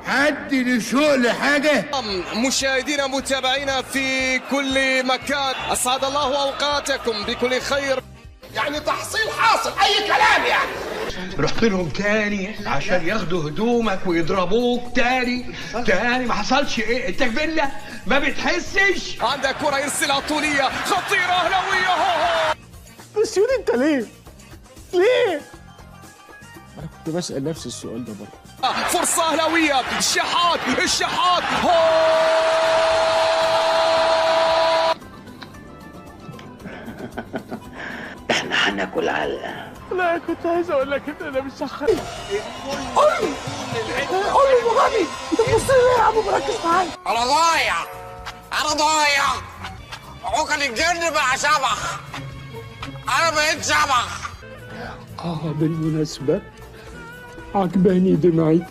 حد لشوق لحاجة. مشاهدينا متابعينا في كل مكان، أسعد الله أوقاتكم بكل خير. يعني تحصيل حاصل أي كلام يعني. رحت لهم تاني عشان ياخدوا هدومك ويضربوك تاني ما حصلش ايه؟ انت كبلة ما بتحسش؟ عندها كرة يرسلها طولية خطيرة أهلاوية. بس يود انت ليه؟ ليه؟ انا كنت بسأل نفس السؤال ده برضه. فرصة أهلاوية، الشحات احنا هناكل علقه. لا كنت عايز اقول لك ان انا مش شحات. قول له المغني انت بتبص لي ليه يا عم مركز معايا؟ أنا ضايع عقل الجن بقى شبح. أنا بقيت شبح. بالمناسبة عجباني دمعي.